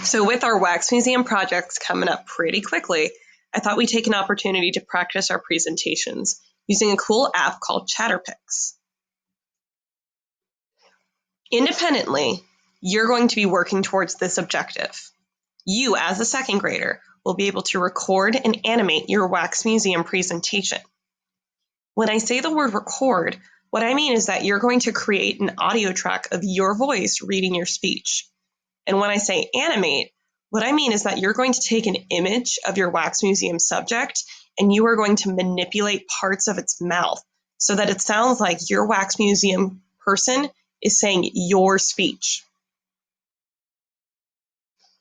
So with our Wax Museum projects coming up pretty quickly, I thought we'd take an opportunity to practice our presentations using a cool app called ChatterPix. Independently, you're going to be working towards this objective. You, as a second grader, will be able to record and animate your Wax Museum presentation. When I say the word record, what I mean is that you're going to create an audio track of your voice reading your speech. And when I say animate, what I mean is that you're going to take an image of your Wax Museum subject and you are going to manipulate parts of its mouth so that it sounds like your Wax Museum person is saying your speech.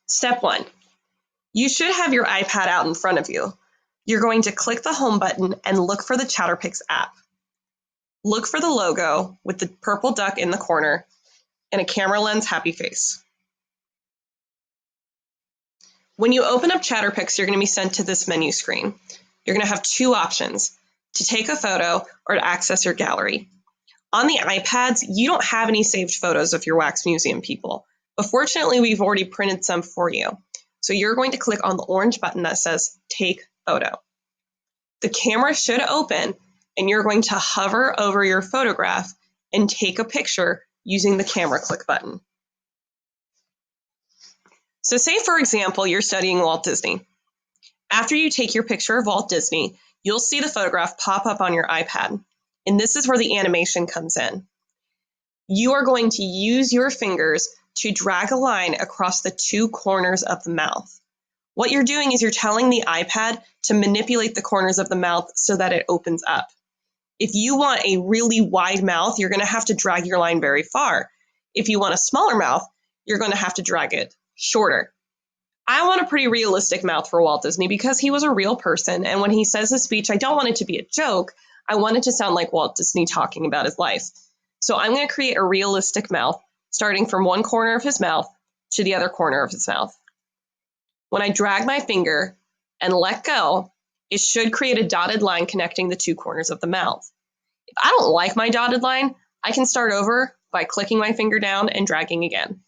Step 1. You should have your iPad out in front of you. You're going to click the home button and look for the ChatterPix app. Look for the logo with the purple duck in the corner and a camera lens happy face. When you open up ChatterPix, you're going to be sent to this menu screen. You're going to have two options, to take a photo or to access your gallery. On the iPads, you don't have any saved photos of your Wax Museum people, but fortunately, we've already printed some for you. So you're going to click on the orange button that says Take Photo. The camera should open, and you're going to hover over your photograph and take a picture using the camera click button. So say, for example, you're studying Walt Disney. After you take your picture of Walt Disney, you'll see the photograph pop up on your iPad. And this is where the animation comes in. You are going to use your fingers to drag a line across the two corners of the mouth. What you're doing is you're telling the iPad to manipulate the corners of the mouth so that it opens up. If you want a really wide mouth, you're going to have to drag your line very far. If you want a smaller mouth, you're going to have to drag it shorter. I want a pretty realistic mouth for Walt Disney because he was a real person, and when he says his speech, I don't want it to be a joke. I want it to sound like Walt Disney talking about his life. So I'm going to create a realistic mouth, starting from one corner of his mouth to the other corner of his mouth. When I drag my finger and let go, it should create a dotted line connecting the two corners of the mouth. If I don't like my dotted line, I can start over by clicking my finger down and dragging again.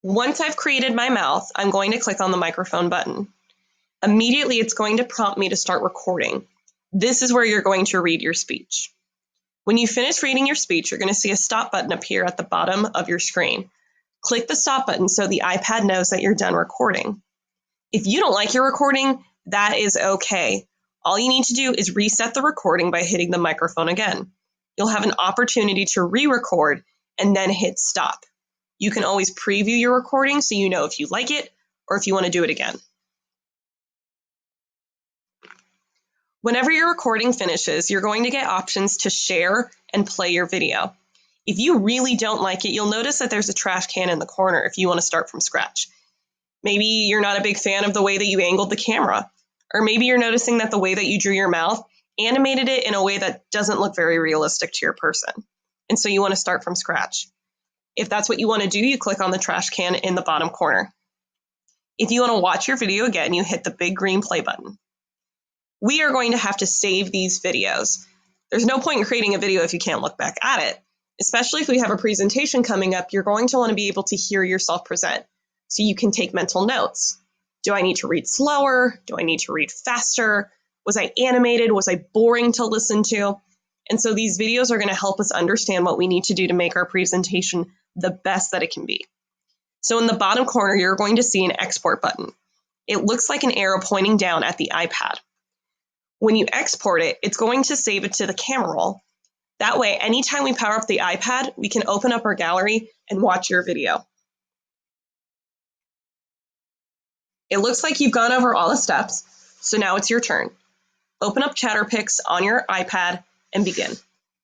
Once I've created my mouth, I'm going to click on the microphone button. Immediately, it's going to prompt me to start recording. This is where you're going to read your speech. When you finish reading your speech, you're going to see a stop button appear at the bottom of your screen. Click the stop button so the iPad knows that you're done recording. If you don't like your recording, that is okay. All you need to do is reset the recording by hitting the microphone again. You'll have an opportunity to re-record and then hit stop. You can always preview your recording so you know if you like it or if you want to do it again. Whenever your recording finishes, you're going to get options to share and play your video. If you really don't like it, you'll notice that there's a trash can in the corner if you want to start from scratch. Maybe you're not a big fan of the way that you angled the camera, or maybe you're noticing that the way that you drew your mouth animated it in a way that doesn't look very realistic to your person, and so you want to start from scratch. If that's what you want to do, you click on the trash can in the bottom corner. If you want to watch your video again, you hit the big green play button. We are going to have to save these videos. There's no point in creating a video if you can't look back at it. Especially if we have a presentation coming up, you're going to want to be able to hear yourself present so you can take mental notes. Do I need to read slower? Do I need to read faster? Was I animated? Was I boring to listen to? And so these videos are going to help us understand what we need to do to make our presentation the best that it can be. So in the bottom corner, you're going to see an export button. It looks like an arrow pointing down at the iPad. When you export it, it's going to save it to the camera roll. That way, anytime we power up the iPad, we can open up our gallery and watch your video. It looks like you've gone over all the steps, so now it's your turn. Open up ChatterPix on your iPad and begin.